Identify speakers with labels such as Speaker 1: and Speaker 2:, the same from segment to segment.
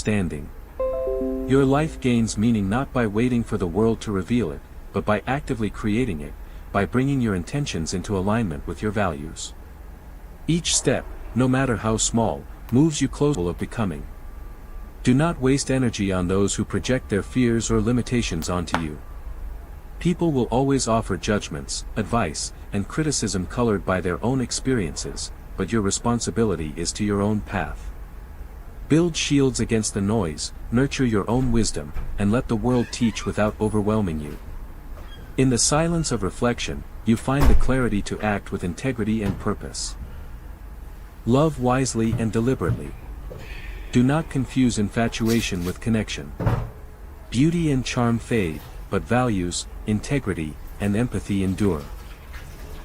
Speaker 1: understanding. Your life gains meaning not by waiting for the world to reveal it, but by actively creating it, by bringing your intentions into alignment with your values. Each step, no matter how small, moves you closer to becoming. Do not waste energy on those who project their fears or limitations onto you. People will always offer judgments, advice, and criticism colored by their own experiences, but your responsibility is to your own path. Build shields against the noise, nurture your own wisdom, and let the world teach without overwhelming you. In the silence of reflection, you find the clarity to act with integrity and purpose. Love wisely and deliberately. Do not confuse infatuation with connection. Beauty and charm fade, but values, integrity, and empathy endure.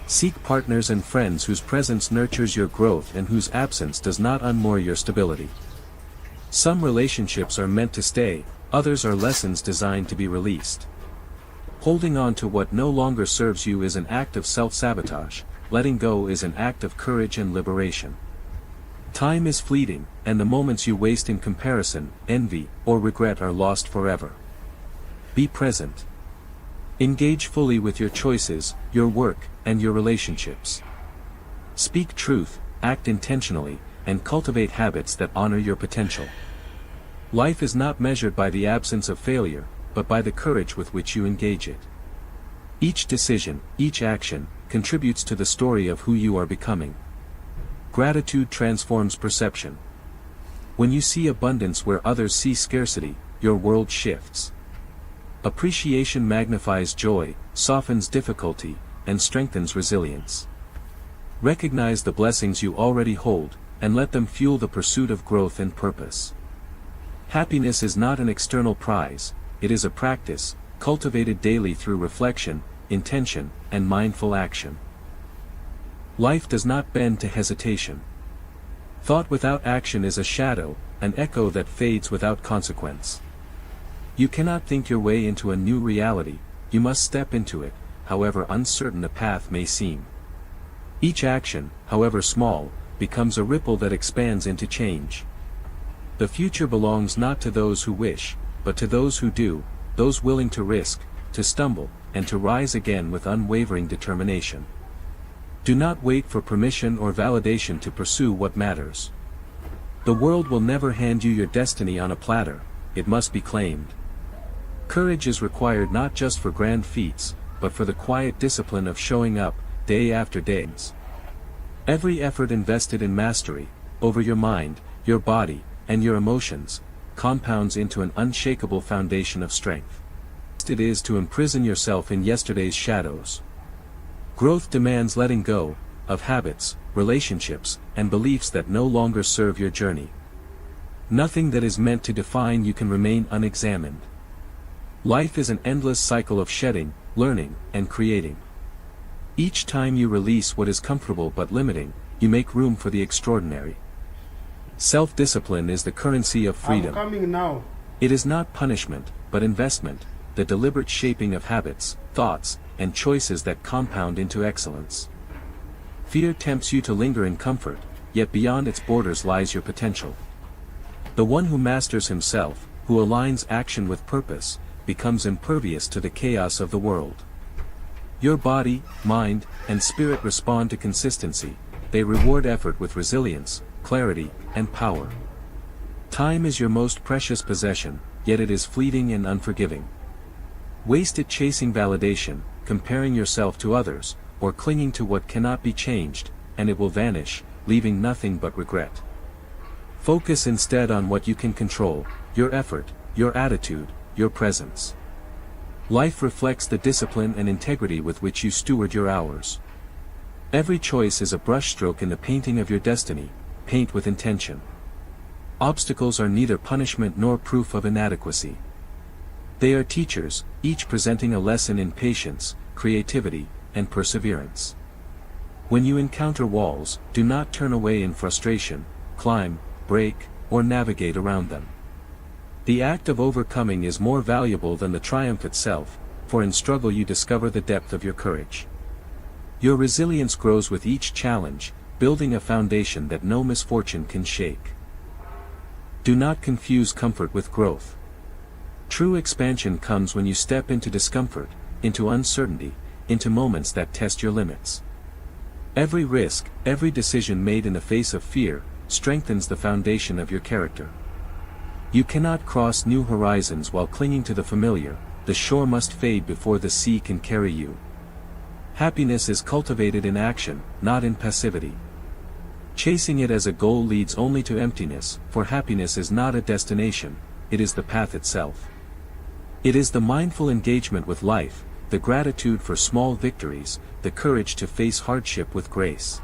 Speaker 1: Seek partners and friends whose presence nurtures your growth and whose absence does not unmoor your stability. Some relationships are meant to stay, others are lessons designed to be released. Holding on to what no longer serves you is an act of self-sabotage, letting go is an act of courage and liberation. Time is fleeting, and the moments you waste in comparison, envy, or regret are lost forever. Be present. Engage fully with your choices, your work, and your relationships. Speak truth, act intentionally, and cultivate habits that honor your potential. Life is not measured by the absence of failure, but by the courage with which you engage it. Each decision, each action, contributes to the story of who you are becoming. Gratitude transforms perception. When you see abundance where others see scarcity, your world shifts. Appreciation magnifies joy, softens difficulty, and strengthens resilience. Recognize the blessings you already hold, and let them fuel the pursuit of growth and purpose. Happiness is not an external prize, it is a practice, cultivated daily through reflection, intention, and mindful action. Life does not bend to hesitation. Thought without action is a shadow, an echo that fades without consequence. You cannot think your way into a new reality, you must step into it, however uncertain the path may seem. Each action, however small, becomes a ripple that expands into change. The future belongs not to those who wish, but to those who do, those willing to risk, to stumble, and to rise again with unwavering determination. Do not wait for permission or validation to pursue what matters. The world will never hand you your destiny on a platter, it must be claimed. Courage is required not just for grand feats, but for the quiet discipline of showing up, day after day. Every effort invested in mastery, over your mind, your body, and your emotions, compounds into an unshakable foundation of strength. It is to imprison yourself in yesterday's shadows. Growth demands letting go of habits, relationships, and beliefs that no longer serve your journey. Nothing that is meant to define you can remain unexamined. Life is an endless cycle of shedding, learning, and creating. Each time you release what is comfortable but limiting, you make room for the extraordinary. Self-discipline is the currency of freedom.
Speaker 2: I'm coming now.
Speaker 1: It is not punishment, but investment, the deliberate shaping of habits, thoughts, and choices that compound into excellence. Fear tempts you to linger in comfort, yet beyond its borders lies your potential. The one who masters himself, who aligns action with purpose, becomes impervious to the chaos of the world. Your body, mind, and spirit respond to consistency, they reward effort with resilience, clarity, and power. Time is your most precious possession, yet it is fleeting and unforgiving. Waste it chasing validation, comparing yourself to others, or clinging to what cannot be changed, and it will vanish, leaving nothing but regret. Focus instead on what you can control, your effort, your attitude, your presence. Life reflects the discipline and integrity with which you steward your hours. Every choice is a brushstroke in the painting of your destiny, paint with intention. Obstacles are neither punishment nor proof of inadequacy. They are teachers, each presenting a lesson in patience, creativity, and perseverance. When you encounter walls, do not turn away in frustration, climb, break, or navigate around them. The act of overcoming is more valuable than the triumph itself, for in struggle you discover the depth of your courage. Your resilience grows with each challenge, building a foundation that no misfortune can shake. Do not confuse comfort with growth. True expansion comes when you step into discomfort, into uncertainty, into moments that test your limits. Every risk, every decision made in the face of fear, strengthens the foundation of your character. You cannot cross new horizons while clinging to the familiar. The shore must fade before the sea can carry you. Happiness is cultivated in action, not in passivity. Chasing it as a goal leads only to emptiness, for happiness is not a destination, it is the path itself. It is the mindful engagement with life, the gratitude for small victories, the courage to face hardship with grace.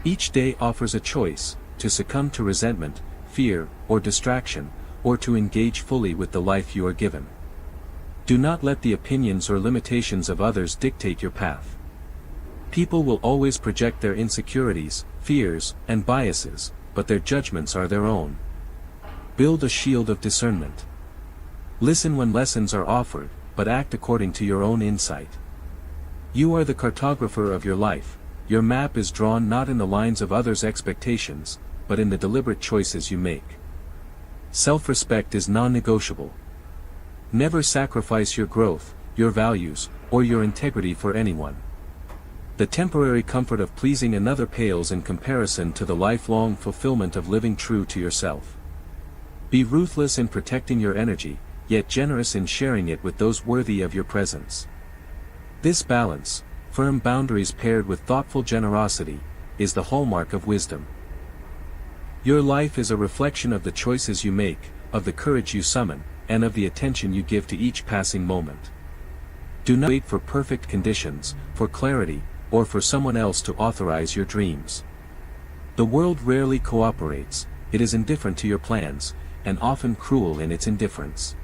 Speaker 1: Each day offers a choice, to succumb to resentment, fear, or distraction, or to engage fully with the life you are given. Do not let the opinions or limitations of others dictate your path. People will always project their insecurities, fears, and biases, but their judgments are their own. Build a shield of discernment. Listen when lessons are offered, but act according to your own insight. You are the cartographer of your life. Your map is drawn not in the lines of others' expectations, but in the deliberate choices you make. Self-respect is non-negotiable. Never sacrifice your growth, your values, or your integrity for anyone. The temporary comfort of pleasing another pales in comparison to the lifelong fulfillment of living true to yourself. Be ruthless in protecting your energy, yet generous in sharing it with those worthy of your presence. This balance, firm boundaries paired with thoughtful generosity, is the hallmark of wisdom. Your life is a reflection of the choices you make, of the courage you summon, and of the attention you give to each passing moment. Do not wait for perfect conditions, for clarity, or for someone else to authorize your dreams. The world rarely cooperates, it is indifferent to your plans, and often cruel in its indifference.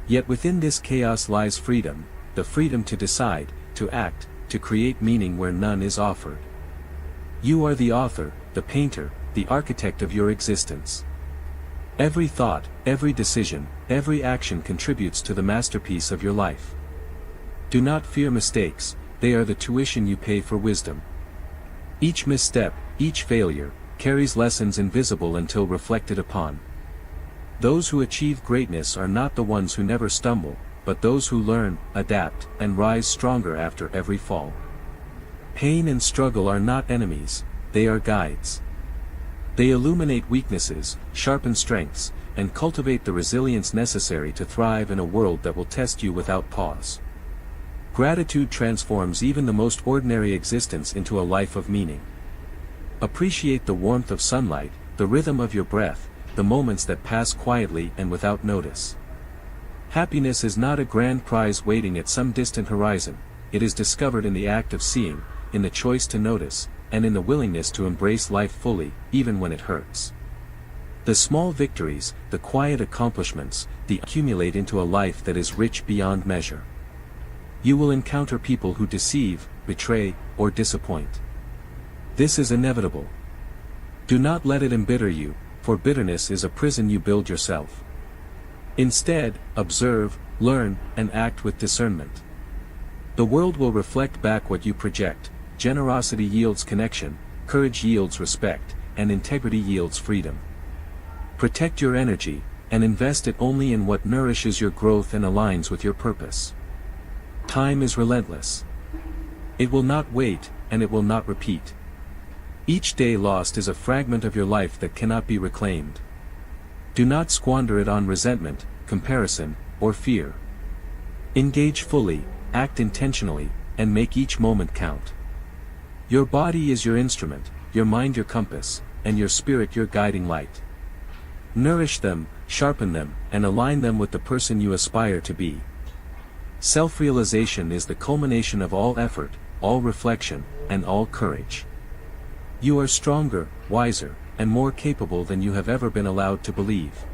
Speaker 1: Yet within this chaos lies freedom, the freedom to decide, to act, to create meaning where none is offered. You are the author, the painter, the architect of your existence. Every thought, every decision, every action contributes to the masterpiece of your life. Do not fear mistakes, they are the tuition you pay for wisdom. Each misstep, each failure, carries lessons invisible until reflected upon. Those who achieve greatness are not the ones who never stumble, but those who learn, adapt, and rise stronger after every fall. Pain and struggle are not enemies, they are guides. They illuminate weaknesses, sharpen strengths, and cultivate the resilience necessary to thrive in a world that will test you without pause. Gratitude transforms even the most ordinary existence into a life of meaning. Appreciate the warmth of sunlight, the rhythm of your breath, the moments that pass quietly and without notice. Happiness is not a grand prize waiting at some distant horizon, it is discovered in the act of seeing, in the choice to notice, and in the willingness to embrace life fully, even when it hurts. The small victories, the quiet accomplishments, they accumulate into a life that is rich beyond measure. You will encounter people who deceive, betray, or disappoint. This is inevitable. Do not let it embitter you, for bitterness is a prison you build yourself. Instead, observe, learn, and act with discernment. The world will reflect back what you project. Generosity yields connection, courage yields respect, and integrity yields freedom. Protect your energy, and invest it only in what nourishes your growth and aligns with your purpose. Time is relentless. It will not wait, and it will not repeat. Each day lost is a fragment of your life that cannot be reclaimed. Do not squander it on resentment, comparison, or fear. Engage fully, act intentionally, and make each moment count. Your body is your instrument, your mind your compass, and your spirit your guiding light. Nourish them, sharpen them, and align them with the person you aspire to be. Self-realization is the culmination of all effort, all reflection, and all courage. You are stronger, wiser, and more capable than you have ever been allowed to believe.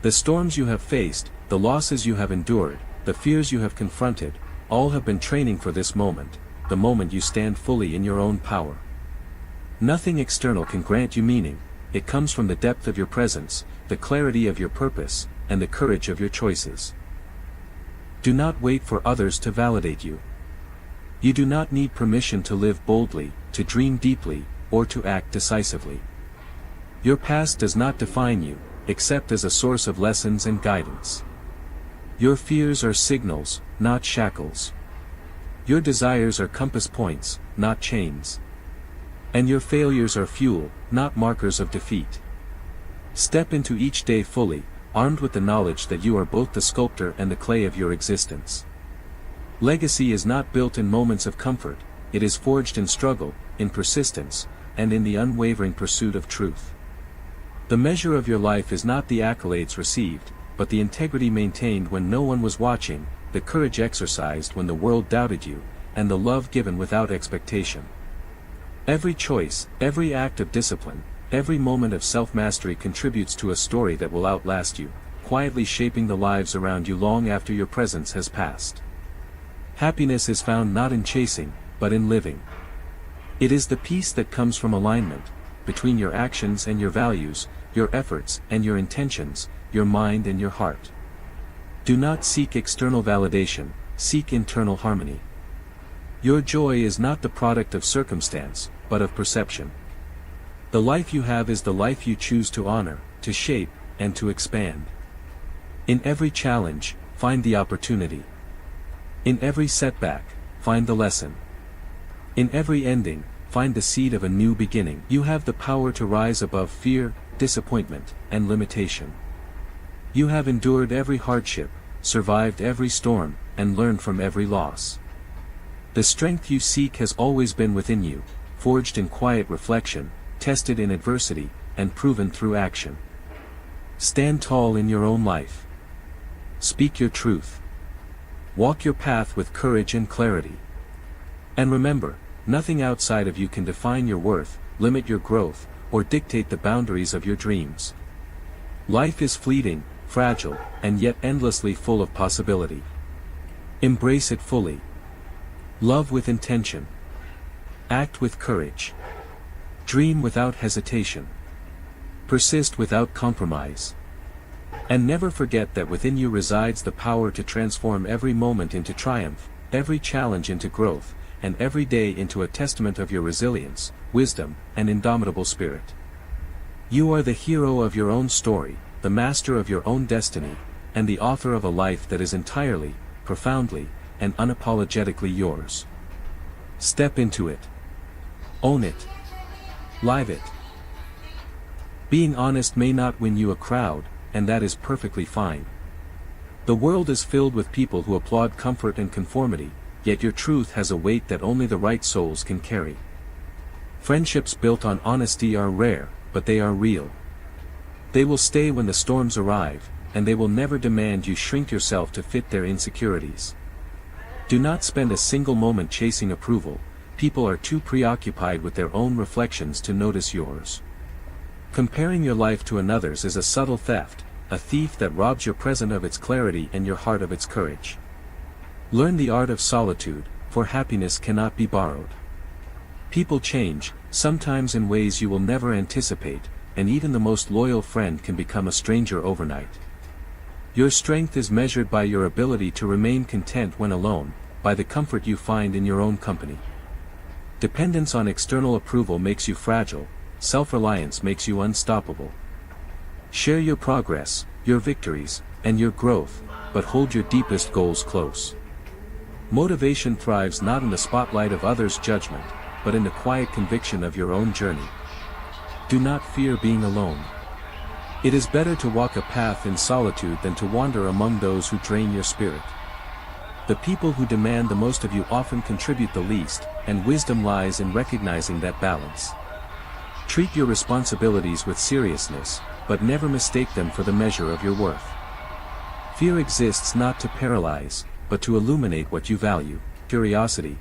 Speaker 1: The storms you have faced, the losses you have endured, the fears you have confronted, all have been training for this moment, the moment you stand fully in your own power. Nothing external can grant you meaning, it comes from the depth of your presence, the clarity of your purpose, and the courage of your choices. Do not wait for others to validate you. You do not need permission to live boldly, to dream deeply, or to act decisively. Your past does not define you, except as a source of lessons and guidance. Your fears are signals, not shackles. Your desires are compass points, not chains. And your failures are fuel, not markers of defeat. Step into each day fully, armed with the knowledge that you are both the sculptor and the clay of your existence. Legacy is not built in moments of comfort, it is forged in struggle, in persistence, and in the unwavering pursuit of truth. The measure of your life is not the accolades received, but the integrity maintained when no one was watching, the courage exercised when the world doubted you, and the love given without expectation. Every choice, every act of discipline, every moment of self-mastery contributes to a story that will outlast you, quietly shaping the lives around you long after your presence has passed. Happiness is found not in chasing, but in living. It is the peace that comes from alignment, between your actions and your values, your efforts and your intentions, your mind and your heart. Do not seek external validation, seek internal harmony. Your joy is not the product of circumstance, but of perception. The life you have is the life you choose to honor, to shape, and to expand. In every challenge, find the opportunity. In every setback, find the lesson. In every ending, find the seed of a new beginning. You have the power to rise above fear, disappointment, and limitation. You have endured every hardship, survived every storm, and learned from every loss. The strength you seek has always been within you, forged in quiet reflection, tested in adversity, and proven through action. Stand tall in your own life. Speak your truth. Walk your path with courage and clarity. And remember, nothing outside of you can define your worth, limit your growth, or dictate the boundaries of your dreams. Life is fleeting, fragile, and yet endlessly full of possibility. Embrace it fully. Love with intention. Act with courage. Dream without hesitation. Persist without compromise. And never forget that within you resides the power to transform every moment into triumph, every challenge into growth, and every day into a testament of your resilience, wisdom, and indomitable spirit. You are the hero of your own story, the master of your own destiny, and the author of a life that is entirely, profoundly, and unapologetically yours. Step into it. Own it. Live it. Being honest may not win you a crowd, and that is perfectly fine. The world is filled with people who applaud comfort and conformity, yet your truth has a weight that only the right souls can carry. Friendships built on honesty are rare, but they are real. They will stay when the storms arrive, and they will never demand you shrink yourself to fit their insecurities. Do not spend a single moment chasing approval, people are too preoccupied with their own reflections to notice yours. Comparing your life to another's is a subtle theft, a thief that robs your present of its clarity and your heart of its courage. Learn the art of solitude, for happiness cannot be borrowed. People change, sometimes in ways you will never anticipate, and even the most loyal friend can become a stranger overnight. Your strength is measured by your ability to remain content when alone, by the comfort you find in your own company. Dependence on external approval makes you fragile, self-reliance makes you unstoppable. Share your progress, your victories, and your growth, but hold your deepest goals close. Motivation thrives not in the spotlight of others' judgment, but in the quiet conviction of your own journey. Do not fear being alone. It is better to walk a path in solitude than to wander among those who drain your spirit. The people who demand the most of you often contribute the least, and wisdom lies in recognizing that balance. Treat your responsibilities with seriousness, but never mistake them for the measure of your worth. Fear exists not to paralyze, but to illuminate what you value: curiosity,